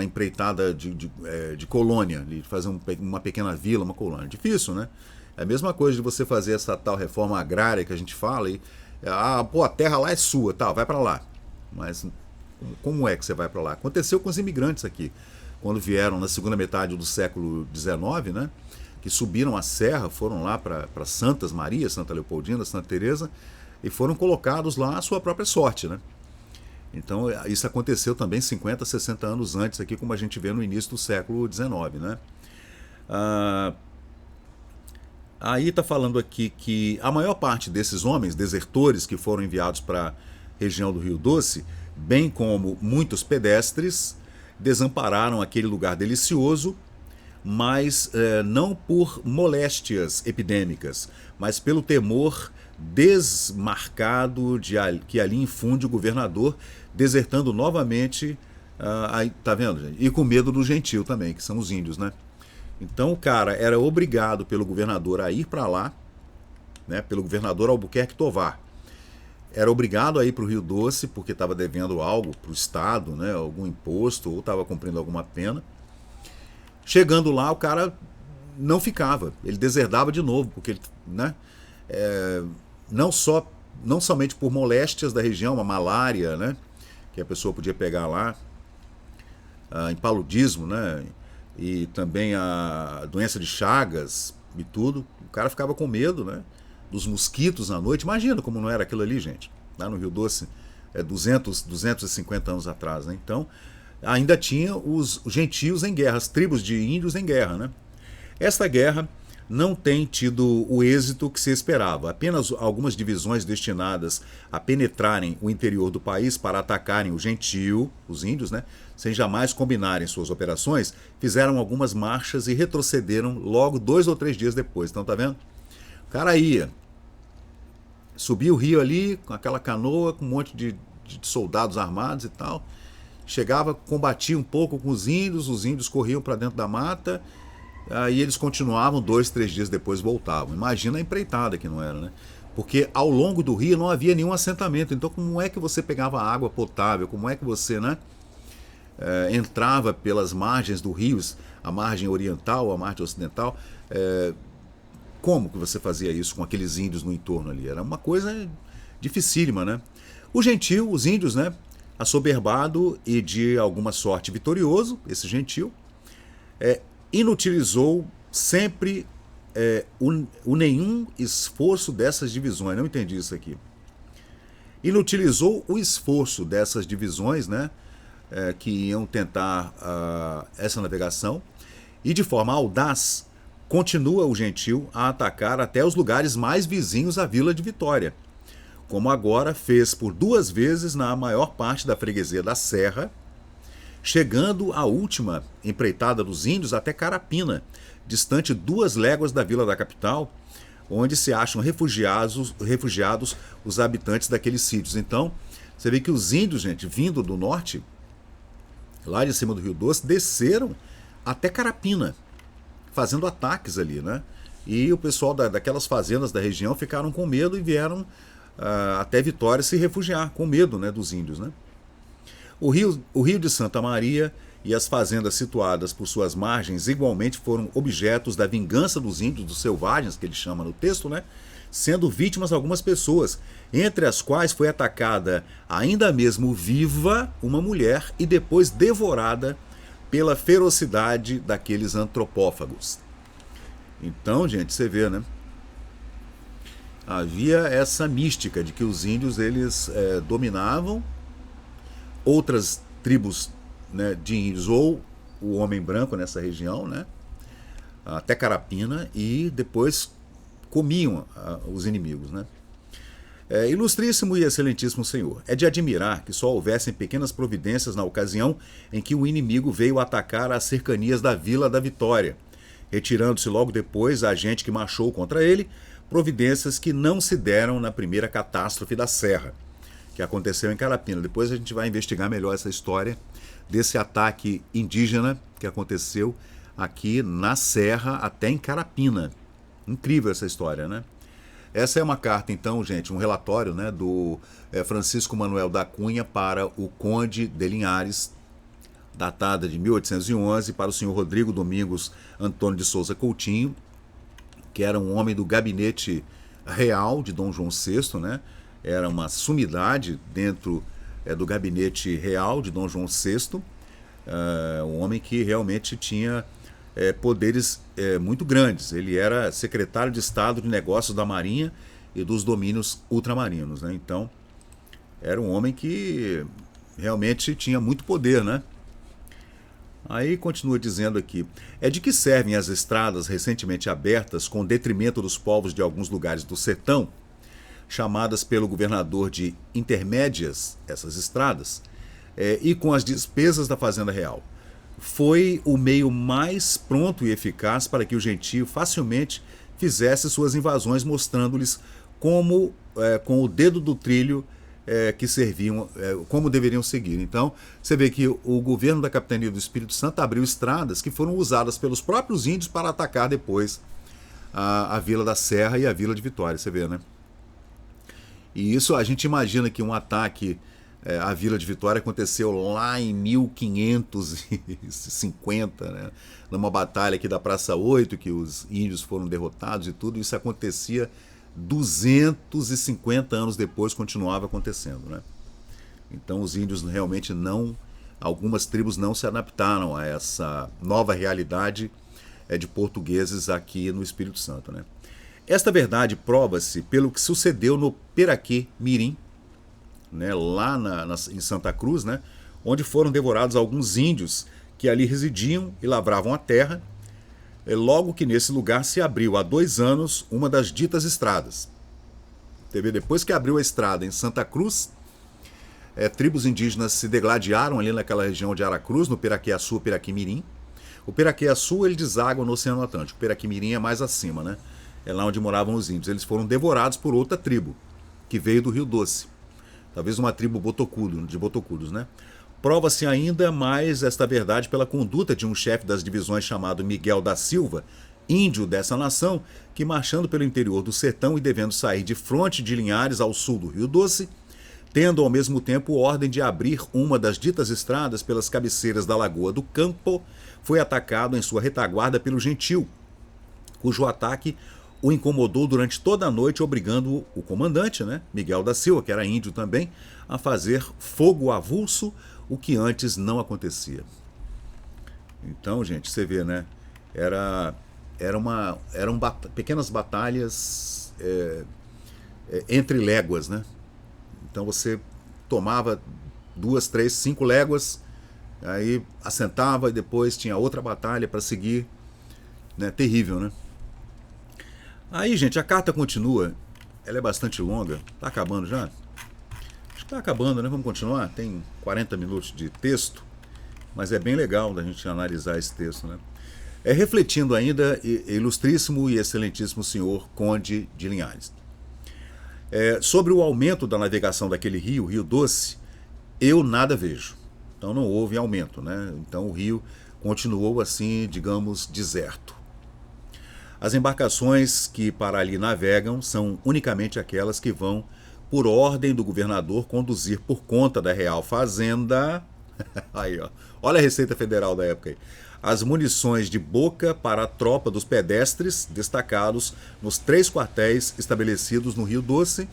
empreitada de colônia, de fazer uma pequena vila, uma colônia? Difícil, né? É a mesma coisa de você fazer essa tal reforma agrária que a gente fala e a terra lá é sua, tal, vai para lá. Mas como é que você vai para lá? Aconteceu com os imigrantes aqui, quando vieram na segunda metade do século XIX, né? Que subiram a serra, foram lá para Santas Maria, Santa Leopoldina, Santa Teresa, e foram colocados lá à sua própria sorte, né? Então isso aconteceu também 50, 60 anos antes, aqui como a gente vê no início do século XIX, né? Aí está falando aqui que a maior parte desses homens, desertores que foram enviados para a região do Rio Doce, bem como muitos pedestres, desampararam aquele lugar delicioso, mas não por moléstias epidêmicas, mas pelo temor desmarcado que ali infunde o governador, desertando novamente, aí, tá vendo, gente? E com medo do gentio também, que são os índios, né? Então o cara era obrigado pelo governador a ir para lá, né? Pelo governador Albuquerque Tovar. Era obrigado a ir para o Rio Doce porque estava devendo algo para o Estado, né? Algum imposto, ou estava cumprindo alguma pena. Chegando lá, o cara não ficava, ele deserdava de novo, porque ele, né? Não somente por moléstias da região, a malária, né? Que a pessoa podia pegar lá, paludismo, né? E também a doença de Chagas e tudo. O cara ficava com medo, né? Dos mosquitos à noite. Imagina como não era aquilo ali, gente. Lá no Rio Doce, 250 anos atrás, né? Então, ainda tinha os gentios em guerra, as tribos de índios em guerra, né? Esta guerra não tem tido o êxito que se esperava. Apenas algumas divisões destinadas a penetrarem o interior do país para atacarem o gentio, os índios, né, sem jamais combinarem suas operações, fizeram algumas marchas e retrocederam logo 2 ou 3 dias depois. Então, tá vendo? O cara ia, subia o rio ali com aquela canoa, com um monte de soldados armados e tal, chegava, combatia um pouco com os índios corriam para dentro da mata. Aí eles continuavam, 2, 3 dias depois voltavam. Imagina a empreitada que não era, né? Porque ao longo do rio não havia nenhum assentamento. Então como é que você pegava água potável? Como é que você, né, entrava pelas margens do rio, a margem oriental, a margem ocidental? Como que você fazia isso com aqueles índios no entorno ali? Era uma coisa dificílima, né? O gentio, os índios, né, assoberbado e de alguma sorte vitorioso, esse gentio, inutilizou sempre o nenhum esforço dessas divisões. Não entendi isso aqui. Inutilizou o esforço dessas divisões, né, que iam tentar essa navegação, e de forma audaz continua o gentio a atacar até os lugares mais vizinhos à Vila de Vitória, como agora fez por 2 vezes na maior parte da freguesia da Serra, chegando à última empreitada dos índios até Carapina, distante 2 léguas da vila da capital, onde se acham refugiados os habitantes daqueles sítios. Então, você vê que os índios, gente, vindo do norte, lá de cima do Rio Doce, desceram até Carapina, fazendo ataques ali, né? E o pessoal daquelas fazendas da região ficaram com medo e vieram até Vitória se refugiar, com medo, né, dos índios, né? O rio de Santa Maria e as fazendas situadas por suas margens igualmente foram objetos da vingança dos índios, dos selvagens, que ele chama no texto, né? sendo vítimas algumas pessoas, entre as quais foi atacada, ainda mesmo viva, uma mulher e depois devorada pela ferocidade daqueles antropófagos. Então, gente, você vê, né? Havia essa mística de que os índios eles dominavam outras tribos, né, de índios ou o homem branco nessa região, né, até Carapina, e depois comiam os inimigos, né. Ilustríssimo e excelentíssimo senhor, é de admirar que só houvessem pequenas providências na ocasião em que o inimigo veio atacar as cercanias da Vila da Vitória, retirando-se logo depois a gente que marchou contra ele, providências que não se deram na primeira catástrofe da Serra, que aconteceu em Carapina. Depois a gente vai investigar melhor essa história desse ataque indígena que aconteceu aqui na Serra até em Carapina. Incrível essa história, né? Essa é uma carta, então, gente, um relatório, né, do Francisco Manuel da Cunha para o Conde de Linhares, datada de 1811, para o senhor Rodrigo Domingos Antônio de Souza Coutinho, que era um homem do gabinete real de Dom João VI, né? Era uma sumidade dentro do gabinete real de Dom João VI, um homem que realmente tinha poderes muito grandes. Ele era secretário de Estado de Negócios da Marinha e dos domínios ultramarinos, né? Então, era um homem que realmente tinha muito poder, né? Aí continua dizendo aqui, é de que servem as estradas recentemente abertas com detrimento dos povos de alguns lugares do sertão, chamadas pelo governador de intermédias, essas estradas, e com as despesas da Fazenda Real. Foi o meio mais pronto e eficaz para que o gentio facilmente fizesse suas invasões, mostrando-lhes como, com o dedo do trilho, que serviam, como deveriam seguir. Então, você vê que o governo da Capitania do Espírito Santo abriu estradas que foram usadas pelos próprios índios para atacar depois a Vila da Serra e a Vila de Vitória, você vê, né? E isso a gente imagina que um ataque à Vila de Vitória aconteceu lá em 1550, né? Numa batalha aqui da Praça 8, que os índios foram derrotados e tudo. Isso acontecia 250 anos depois, continuava acontecendo, né? Então os índios realmente não, algumas tribos não se adaptaram a essa nova realidade de portugueses aqui no Espírito Santo, né? Esta verdade prova-se pelo que sucedeu no Piraquê Mirim, né, lá em Santa Cruz, né, onde foram devorados alguns índios que ali residiam e lavravam a terra, logo que nesse lugar se abriu há 2 anos uma das ditas estradas. Depois que abriu a estrada em Santa Cruz, tribos indígenas se degladiaram ali naquela região de Aracruz, no Piraquê-Açu e Piraquê-Mirim. O Piraquê-Açu ele deságua no Oceano Atlântico, o Piraquê-Mirim é mais acima, né? É lá onde moravam os índios. Eles foram devorados por outra tribo, que veio do Rio Doce. Talvez uma tribo de botocudos, né? Prova-se ainda mais esta verdade pela conduta de um chefe das divisões chamado Miguel da Silva, índio dessa nação, que marchando pelo interior do sertão e devendo sair de fronte de Linhares ao sul do Rio Doce, tendo ao mesmo tempo ordem de abrir uma das ditas estradas pelas cabeceiras da Lagoa do Campo, foi atacado em sua retaguarda pelo gentil, cujo ataque o incomodou durante toda a noite, obrigando o comandante, né, Miguel da Silva, que era índio também, a fazer fogo avulso, o que antes não acontecia. Então, gente, você vê, né, eram pequenas batalhas entre léguas, né? Então você tomava 2, 3, 5 léguas, aí assentava e depois tinha outra batalha para seguir, né? Terrível, né? Aí, gente, a carta continua, ela é bastante longa, tá acabando já? Acho que tá acabando, né? Vamos continuar? Tem 40 minutos de texto, mas é bem legal da gente analisar esse texto, né? Refletindo ainda, ilustríssimo e excelentíssimo senhor Conde de Linhares. Sobre o aumento da navegação daquele rio, Rio Doce, eu nada vejo. Então não houve aumento, né? Então o rio continuou assim, digamos, deserto. As embarcações que para ali navegam são unicamente aquelas que vão, por ordem do governador, conduzir por conta da Real Fazenda. Aí, ó. Olha a Receita Federal da época aí. as munições de boca para a tropa dos pedestres destacados nos 3 quartéis estabelecidos no Rio Doce,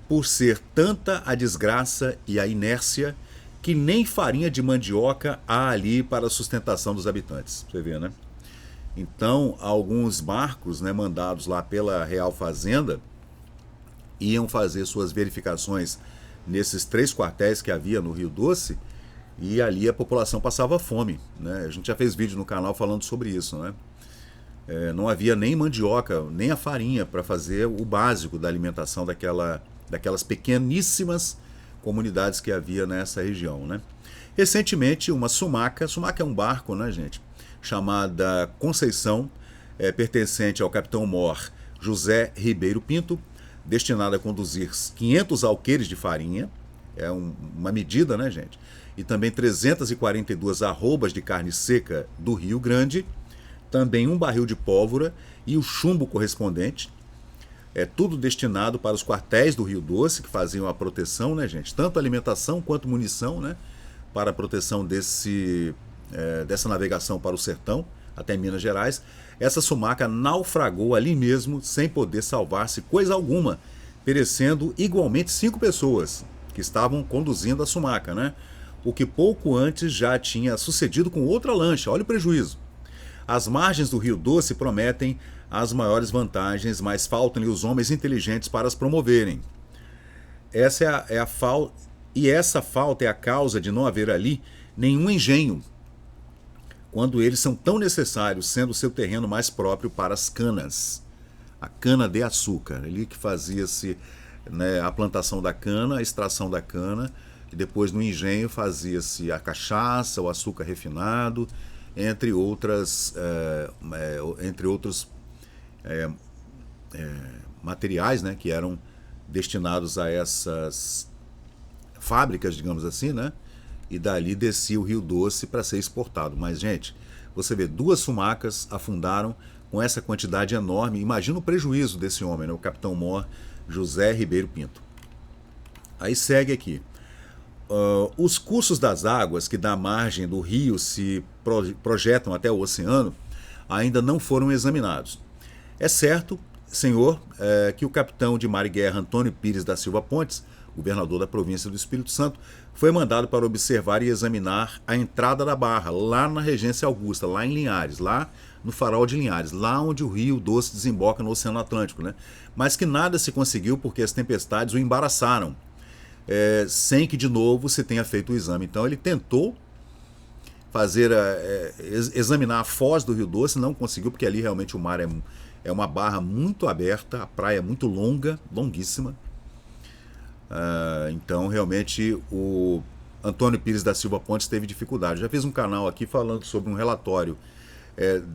por ser tanta a desgraça e a inércia que nem farinha de mandioca há ali para a sustentação dos habitantes. Você vê, né? Então, alguns barcos, né, mandados lá pela Real Fazenda iam fazer suas verificações nesses 3 quartéis que havia no Rio Doce, e ali a população passava fome, né? A gente já fez vídeo no canal falando sobre isso, né? Não havia nem mandioca, nem a farinha para fazer o básico da alimentação daquelas pequeníssimas comunidades que havia nessa região, né? Recentemente, uma sumaca é um barco, né, gente, chamada Conceição, pertencente ao capitão-mor José Ribeiro Pinto, destinada a conduzir 500 alqueires de farinha, uma medida, né, gente? E também 342 arrobas de carne seca do Rio Grande, também um barril de pólvora e o chumbo correspondente. Tudo destinado para os quartéis do Rio Doce, que faziam a proteção, né, gente? Tanto alimentação quanto munição, né? Para a proteção dessa navegação para o sertão, até Minas Gerais. Essa sumaca naufragou ali mesmo, sem poder salvar-se coisa alguma, perecendo igualmente 5 pessoas que estavam conduzindo a sumaca, né? O que pouco antes já tinha sucedido com outra lancha. Olha o prejuízo. As margens do Rio Doce prometem as maiores vantagens, mas faltam-lhe os homens inteligentes para as promoverem. Essa falta é a causa de não haver ali nenhum engenho, quando eles são tão necessários, sendo o seu terreno mais próprio para as canas. A cana de açúcar, ali que fazia-se, né, a plantação da cana, a extração da cana, e depois no engenho fazia-se a cachaça, o açúcar refinado, entre outros materiais, né, que eram destinados a essas fábricas, digamos assim, né? E dali descia o Rio Doce para ser exportado. Mas, gente, você vê, 2 sumacas afundaram com essa quantidade enorme. Imagina o prejuízo desse homem, né? O capitão-mor José Ribeiro Pinto. Aí segue aqui. Os cursos das águas que da margem do rio se projetam até o oceano ainda não foram examinados. É certo, senhor, que o capitão de mar e guerra Antônio Pires da Silva Pontes, governador da província do Espírito Santo, foi mandado para observar e examinar a entrada da barra, lá na Regência Augusta, lá em Linhares, lá no farol de Linhares, lá onde o Rio Doce desemboca no Oceano Atlântico, né? Mas que nada se conseguiu porque as tempestades o embaraçaram, sem que de novo se tenha feito o exame. Então ele tentou examinar a foz do Rio Doce, não conseguiu, porque ali realmente o mar é uma barra muito aberta, a praia é muito longa, longuíssima. Então realmente o Antônio Pires da Silva Pontes teve dificuldade. Já fiz um canal aqui falando sobre um relatório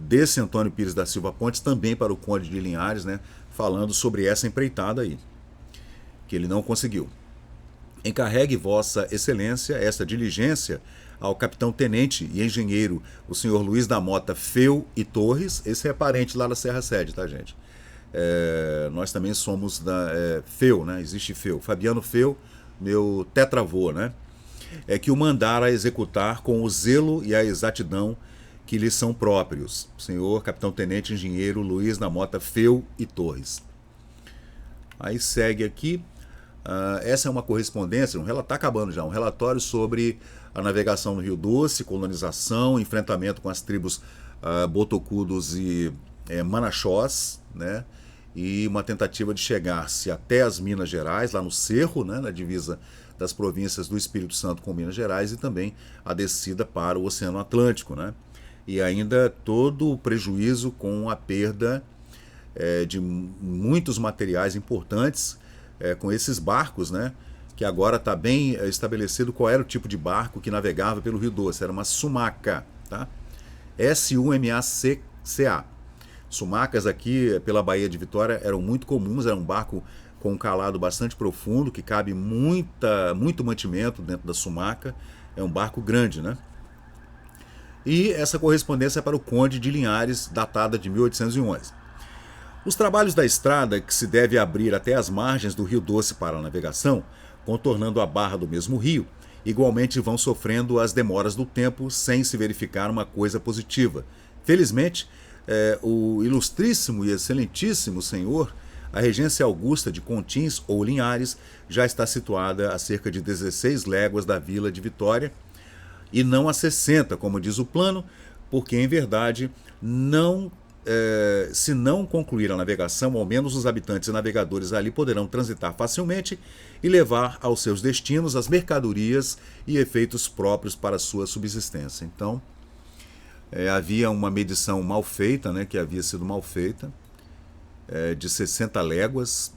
desse Antônio Pires da Silva Pontes, também para o Conde de Linhares, né, falando sobre essa empreitada aí, que ele não conseguiu. Encarregue Vossa Excelência esta diligência ao capitão-tenente e engenheiro, o senhor Luiz da Mota Feu e Torres. Esse é parente lá da Serra Sede, tá, gente? Nós também somos da Feu, né? Existe Feu. Fabiano Feu, meu tetravô, né? Que o mandara executar com o zelo e a exatidão que lhe são próprios. Senhor capitão-tenente engenheiro Luiz da Mota Feu e Torres. Aí segue aqui. Essa é uma correspondência, tá acabando já, um relatório sobre a navegação no Rio Doce, colonização, enfrentamento com as tribos Botocudos e Manaxós, né? E uma tentativa de chegar-se até as Minas Gerais, lá no Cerro, né, na divisa das províncias do Espírito Santo com Minas Gerais, e também a descida para o Oceano Atlântico, né? E ainda todo o prejuízo com a perda de muitos materiais importantes com esses barcos, né? Que agora está bem estabelecido qual era o tipo de barco que navegava pelo Rio Doce. Era uma sumaca, tá? S-U-M-A-C-A. Sumacas aqui pela Baía de Vitória eram muito comuns, era um barco com um calado bastante profundo, que cabe muito mantimento dentro da sumaca, é um barco grande, né? E essa correspondência é para o Conde de Linhares, datada de 1811. Os trabalhos da estrada, que se deve abrir até as margens do Rio Doce para a navegação, contornando a barra do mesmo rio, igualmente vão sofrendo as demoras do tempo sem se verificar uma coisa positiva. Felizmente, o ilustríssimo e excelentíssimo senhor, a regência augusta de Contins ou Linhares, já está situada a cerca de 16 léguas da vila de Vitória, e não a 60, como diz o plano, porque em verdade se não concluir a navegação, ao menos os habitantes e navegadores ali poderão transitar facilmente e levar aos seus destinos as mercadorias e efeitos próprios para a sua subsistência. Então, havia uma medição mal feita, né, que havia sido mal feita, de 60 léguas,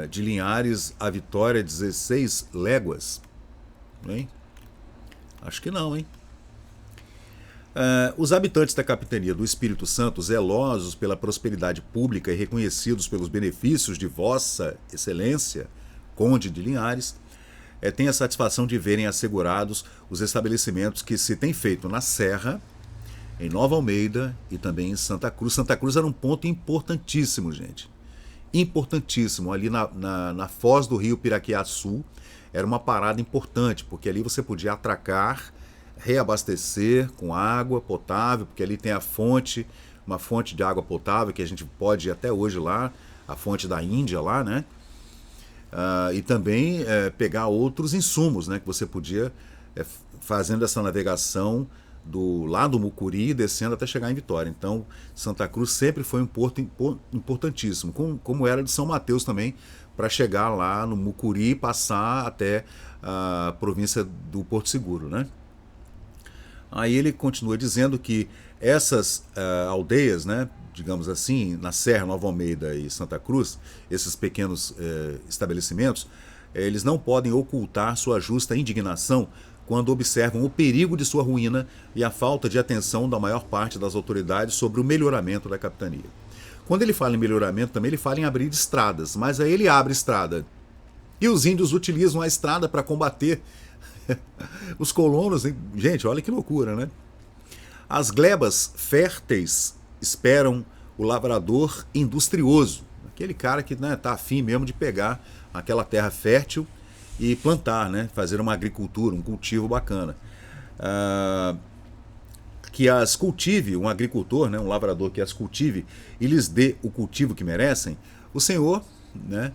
de Linhares a Vitória, 16 léguas. Hein? Acho que não, hein? Os habitantes da capitania do Espírito Santo, zelosos pela prosperidade pública e reconhecidos pelos benefícios de Vossa Excelência, Conde de Linhares, têm a satisfação de verem assegurados os estabelecimentos que se têm feito na Serra, em Nova Almeida e também em Santa Cruz. Santa Cruz era um ponto importantíssimo, gente. Importantíssimo. Ali na foz do rio Piraquiaçu, era uma parada importante, porque ali você podia atracar, reabastecer com água potável, porque ali tem uma fonte de água potável que a gente pode ir até hoje lá, a fonte da Índia lá, né? E também pegar outros insumos, né? Que você podia, fazendo essa navegação lá do Mucuri, descendo até chegar em Vitória. Então, Santa Cruz sempre foi um porto importantíssimo, como era de São Mateus também, para chegar lá no Mucuri e passar até a província do Porto Seguro, né? Aí ele continua dizendo que essas aldeias, né, digamos assim, na Serra, Nova Almeida e Santa Cruz, esses pequenos estabelecimentos, eles não podem ocultar sua justa indignação quando observam o perigo de sua ruína e a falta de atenção da maior parte das autoridades sobre o melhoramento da capitania. Quando ele fala em melhoramento, também ele fala em abrir estradas, mas aí ele abre estrada. E os índios utilizam a estrada para combater os colonos. Gente, olha que loucura, né? As glebas férteis esperam o lavrador industrioso, aquele cara que tá afim mesmo de pegar aquela terra fértil e plantar, né? Fazer uma agricultura, um cultivo bacana. Que as cultive, um agricultor, né? Um lavrador que as cultive e lhes dê o cultivo que merecem, o Senhor, né?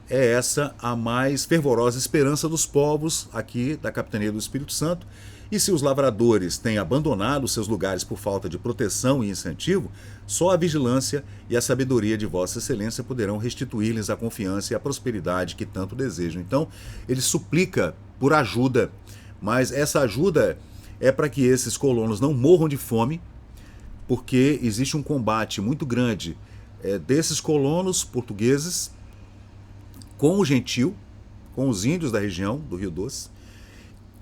É essa a mais fervorosa esperança dos povos aqui da capitania do Espírito Santo. E se os lavradores têm abandonado seus lugares por falta de proteção e incentivo, só a vigilância e a sabedoria de Vossa Excelência poderão restituir-lhes a confiança e a prosperidade que tanto desejam. Então, ele suplica por ajuda, mas essa ajuda é para que esses colonos não morram de fome, porque existe um combate muito grande desses colonos portugueses com o gentil, com os índios da região do Rio Doce,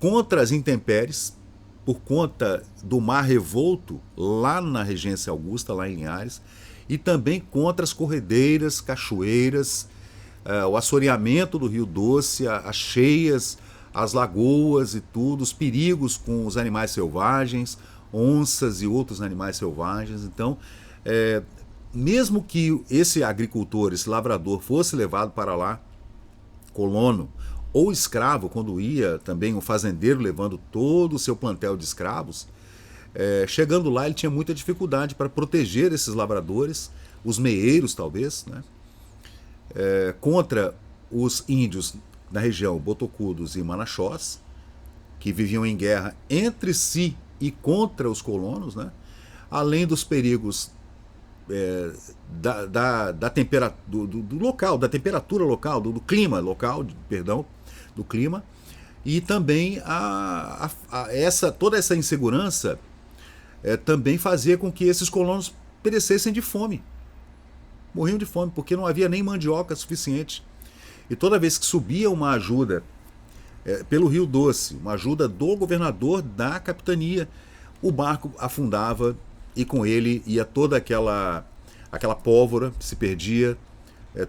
contra as intempéries, por conta do mar revolto lá na regência Augusta, lá em Linhares, e também contra as corredeiras, cachoeiras, o assoreamento do Rio Doce, as cheias, as lagoas e tudo, os perigos com os animais selvagens, onças e outros animais selvagens. Então, mesmo que esse agricultor, esse lavrador fosse levado para lá, colono ou escravo, quando ia também um fazendeiro levando todo o seu plantel de escravos, chegando lá ele tinha muita dificuldade para proteger esses lavradores, os meeiros talvez, né? Contra os índios da região, botocudos e manaxós, que viviam em guerra entre si e contra os colonos, né? Além dos perigos da temperatura do local, da temperatura local, do clima local, perdão, do clima, e também toda essa insegurança também fazia com que esses colonos perecessem de fome, morriam de fome, porque não havia nem mandioca suficiente. E toda vez que subia uma ajuda pelo Rio Doce, uma ajuda do governador da capitania, o barco afundava e com ele ia toda aquela pólvora que se perdia,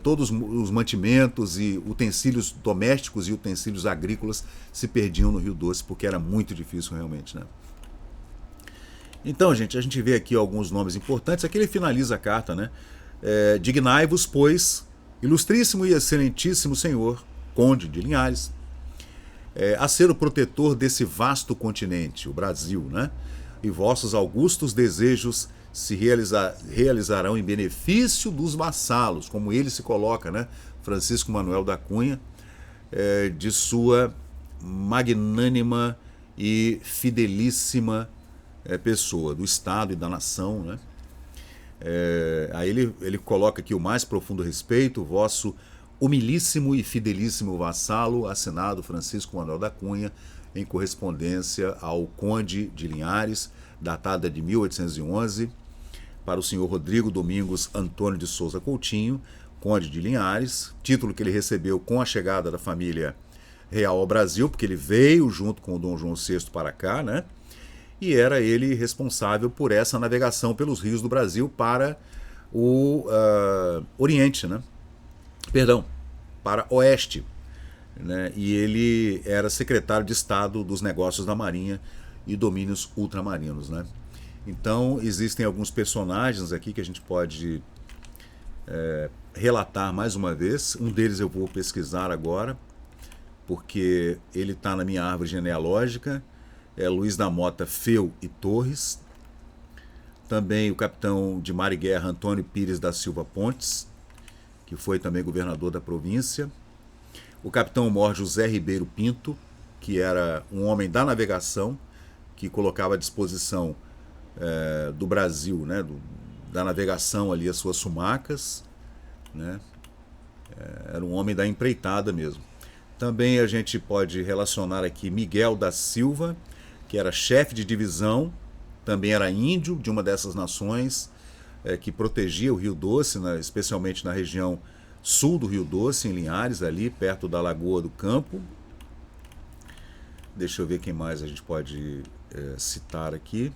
todos os mantimentos e utensílios domésticos e utensílios agrícolas se perdiam no Rio Doce, porque era muito difícil realmente, né? Então, gente, a gente vê aqui alguns nomes importantes. Aqui ele finaliza a carta, né? Dignai-vos, pois, ilustríssimo e excelentíssimo senhor, Conde de Linhares, a ser o protetor desse vasto continente, o Brasil, né? E vossos augustos desejos se realizarão em benefício dos vassalos, como ele se coloca, né? Francisco Manuel da Cunha, de sua magnânima e fidelíssima pessoa, do Estado e da nação, né? Aí ele coloca aqui o mais profundo respeito, vosso humilíssimo e fidelíssimo vassalo, assinado Francisco Manuel da Cunha, em correspondência ao Conde de Linhares, datada de 1811, para o senhor Rodrigo Domingos Antônio de Souza Coutinho, Conde de Linhares, título que ele recebeu com a chegada da família real ao Brasil, porque ele veio junto com o Dom João VI para cá, né? E era ele responsável por essa navegação pelos rios do Brasil para o Oriente, né? Perdão, para Oeste, né? E ele era secretário de Estado dos Negócios da Marinha e Domínios Ultramarinos, né? Então existem alguns personagens aqui que a gente pode relatar mais uma vez. Um deles eu vou pesquisar agora, porque ele está na minha árvore genealógica. É Luiz da Mota Feu e Torres. Também o capitão de mar e guerra Antônio Pires da Silva Pontes, que foi também governador da província. O capitão-mor José Ribeiro Pinto, que era um homem da navegação, que colocava à disposição do Brasil, né, da navegação ali as suas sumacas, né? Era um homem da empreitada mesmo. Também a gente pode relacionar aqui Miguel da Silva, que era chefe de divisão, também era índio de uma dessas nações que protegia o Rio Doce, especialmente na região sul do Rio Doce, em Linhares, ali perto da Lagoa do Campo. Deixa eu ver quem mais a gente pode citar aqui.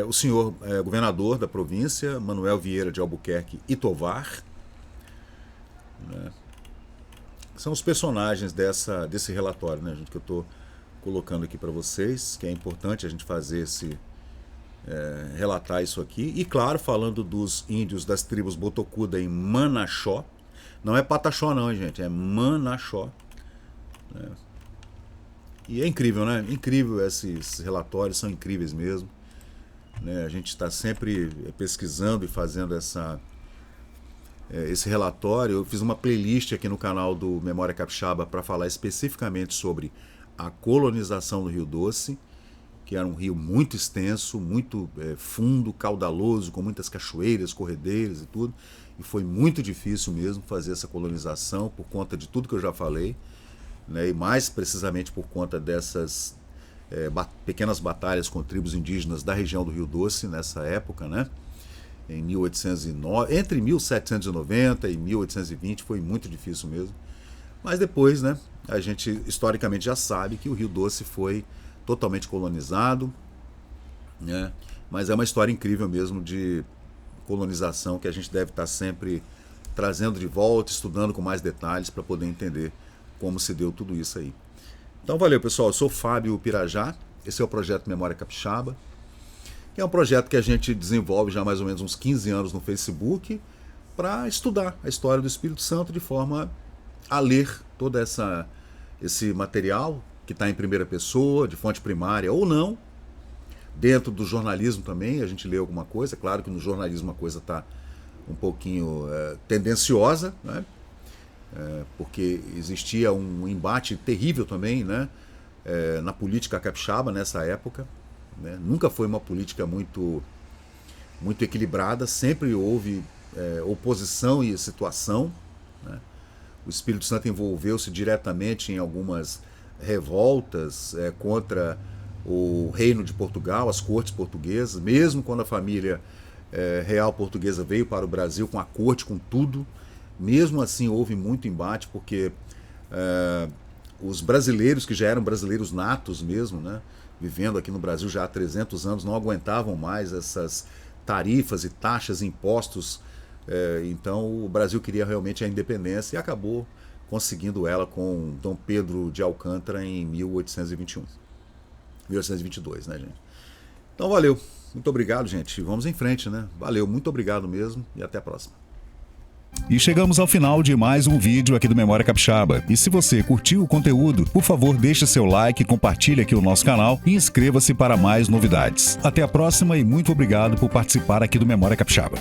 O senhor governador da província, Manuel Vieira de Albuquerque e Tovar, né? São os personagens desse relatório, né, gente, que eu estou colocando aqui para vocês, que é importante a gente fazer relatar isso aqui. E claro, falando dos índios das tribos Botocuda em Manaxó, não é Pataxó não, gente, é Manaxó, né? E é incrível, né? Incrível esses relatórios, são incríveis mesmo, né? A gente está sempre pesquisando e fazendo esse relatório. Eu fiz uma playlist aqui no canal do Memória Capixaba para falar especificamente sobre a colonização do Rio Doce, que era um rio muito extenso, muito fundo, caudaloso, com muitas cachoeiras, corredeiras e tudo. E foi muito difícil mesmo fazer essa colonização por conta de tudo que eu já falei, né? E mais precisamente por conta dessas pequenas batalhas com tribos indígenas da região do Rio Doce nessa época, né? Em 1809, entre 1790 e 1820 foi muito difícil mesmo. Mas depois, né, a gente historicamente já sabe que o Rio Doce foi totalmente colonizado, né? Mas é uma história incrível mesmo de colonização que a gente deve estar sempre trazendo de volta, estudando com mais detalhes para poder entender como se deu tudo isso aí. Então valeu, pessoal, eu sou Fábio Pirajá, esse é o projeto Memória Capixaba, que é um projeto que a gente desenvolve já há mais ou menos uns 15 anos no Facebook para estudar a história do Espírito Santo de forma a ler todo esse material que está em primeira pessoa, de fonte primária ou não. Dentro do jornalismo também a gente lê alguma coisa, claro que no jornalismo a coisa está um pouquinho tendenciosa, né? Porque existia um embate terrível também, né? Na política capixaba nessa época, né? Nunca foi uma política muito equilibrada, sempre houve oposição e situação, né? O Espírito Santo envolveu-se diretamente em algumas revoltas contra o Reino de Portugal, as cortes portuguesas, mesmo quando a família real portuguesa veio para o Brasil com a corte, com tudo. Mesmo assim houve muito embate, porque os brasileiros, que já eram brasileiros natos mesmo, né, vivendo aqui no Brasil já há 300 anos, não aguentavam mais essas tarifas e taxas, impostos. Então o Brasil queria realmente a independência e acabou conseguindo ela com Dom Pedro de Alcântara em 1821. 1822, né, gente? Então valeu, muito obrigado, gente. Vamos em frente, né? Valeu, muito obrigado mesmo e até a próxima. E chegamos ao final de mais um vídeo aqui do Memória Capixaba. E se você curtiu o conteúdo, por favor, deixe seu like, compartilhe aqui o nosso canal e inscreva-se para mais novidades. Até a próxima e muito obrigado por participar aqui do Memória Capixaba.